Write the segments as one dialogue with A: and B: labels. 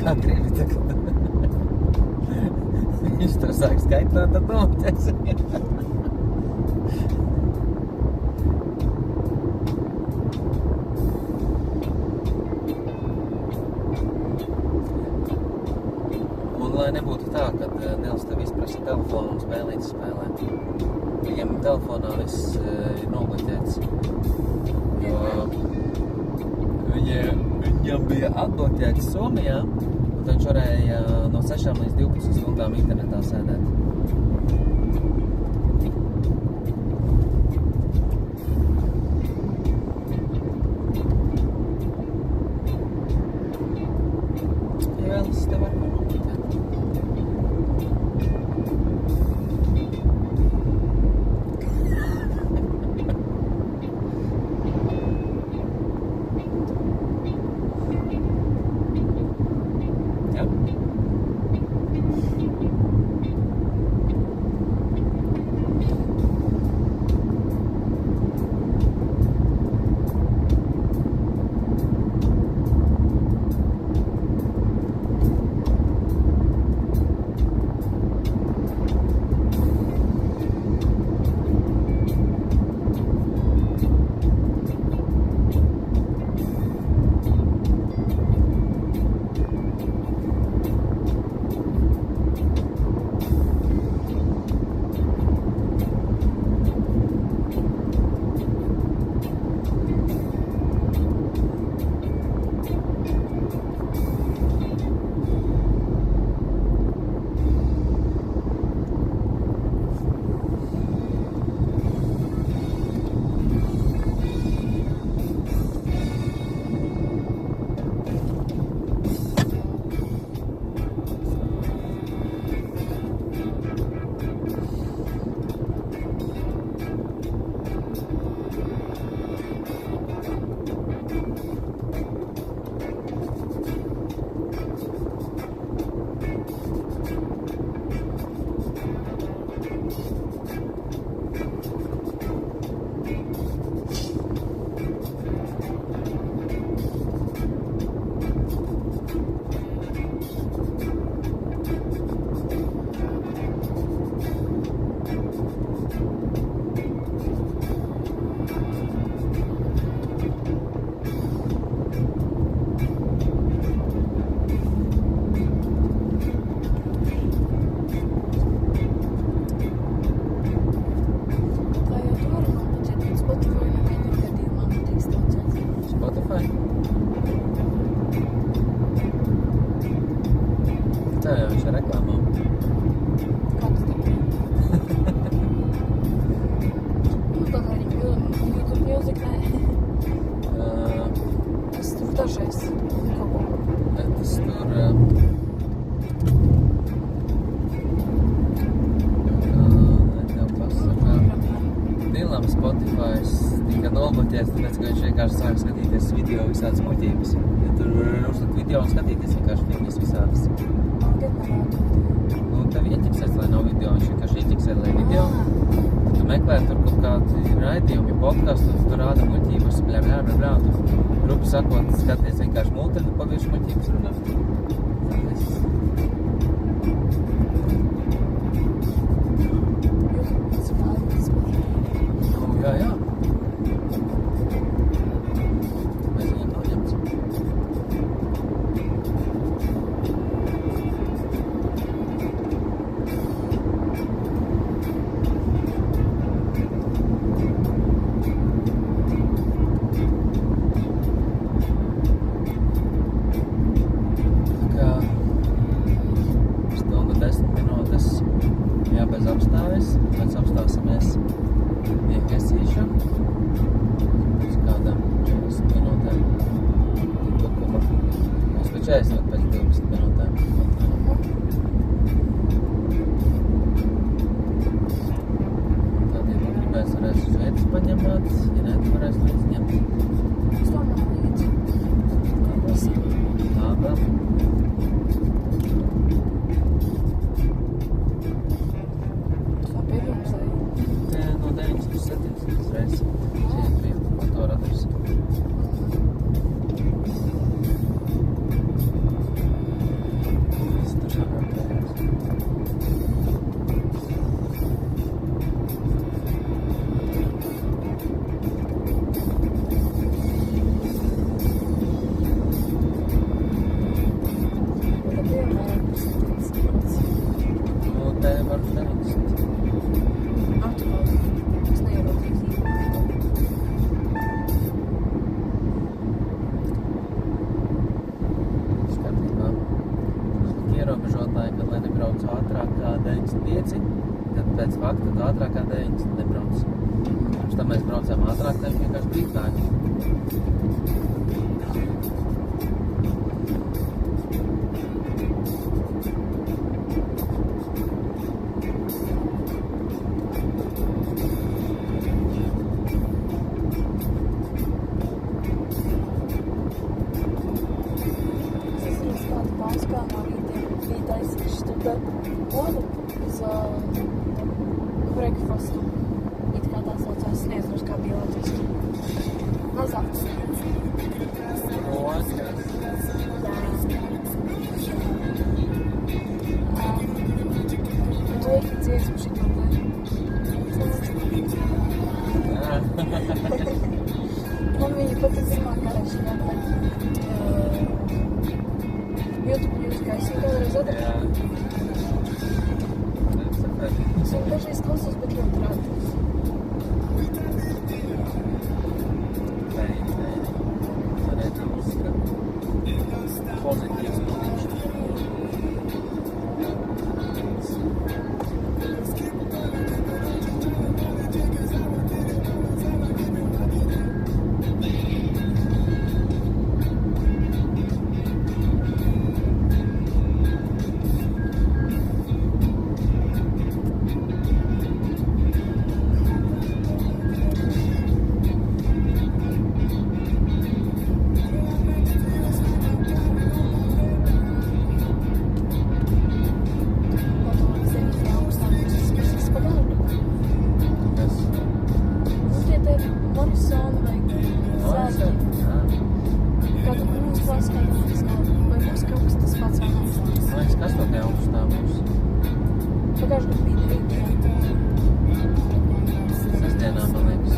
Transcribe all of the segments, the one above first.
A: kā gribi tagad. Viņš tur sāk skaitāt, tad noķers. Un lai nebūtu tā, kad Nels tev izprasa telefonu un spēlītas spēlē. Viņam telefonā viss ir nobloķēts. Jo viņam bija atbloķēts Somijā, un viņš varēja no 6 līdz 12 stundām internetā sēdēt. Vēlas tev var nobloķēt. Tā jau viņš ir reklāmā.
B: Kāds tā? Kaut arī YouTube Music, nē. Tas tur dažreiz kaut ko.
A: Tas tur... tev pasaka... Dilam Spotify's tika nobloķēts, tāpēc, ka viņš vienkārši sāk skatīties video visādas muļķības. Ja tur uzlikt video un skatīties vienkārši filmas visādas. Nu, tev ieķiksēs, lai nav video, viņš vienkārši ieķiksē, lai video. Tu meklē tur kaut kādi raidījumi, podcastu, tu rāda muļķības, bļā, tu grupu sakot, skaties vienkārši multeni, pavirši muļķības runā. Jā. Mēs viņam nav ņemts. Stundu 10 minūtes jābeiz apstājas, pēc apstāsimies Iekesīšana. ātrāk, tev vienkārši dītāk.
B: Breakfast. It kā tā saucās, nezinu, kā bija latviski. Mazāks.
A: Oskas.
B: Tu eki dziesmu šito te. Man viņa patīk pirmā karēšana. YouTube mūzikā es viņu kādreiz atradzu. Es viņu dažreiz klausos, bet ļoti rādījos.
A: Varētu muzika. Pozitīvs mūzikas. Kas to te augstā būs?
B: Pagājuši gadu bija rītdiena.
A: Sestdienā, man liekas.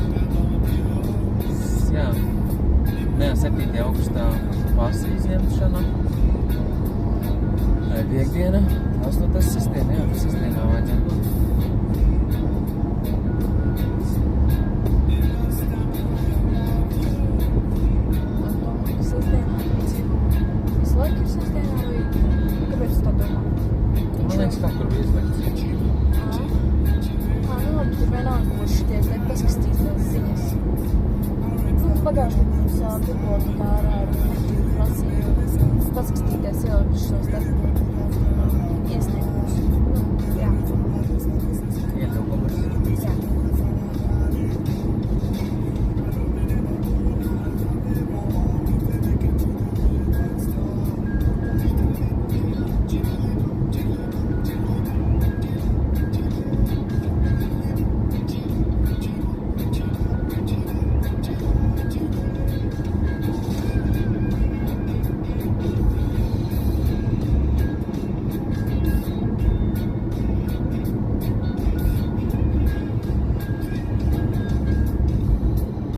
A: Jā. Nē, 7. augustā pasi izņemšana. Vai piekdiena? 8. sestdiena, jā, tas sestdienā vajadzētu būt. Man liekas, kaut kur bija izlikts.
B: Nu labi, tur vienalga būs šities, lai paskatīs tās ziņas. Pagājuši mums futbolu kā ar prasīju paskatīties ielikuši šos te iesniegumus.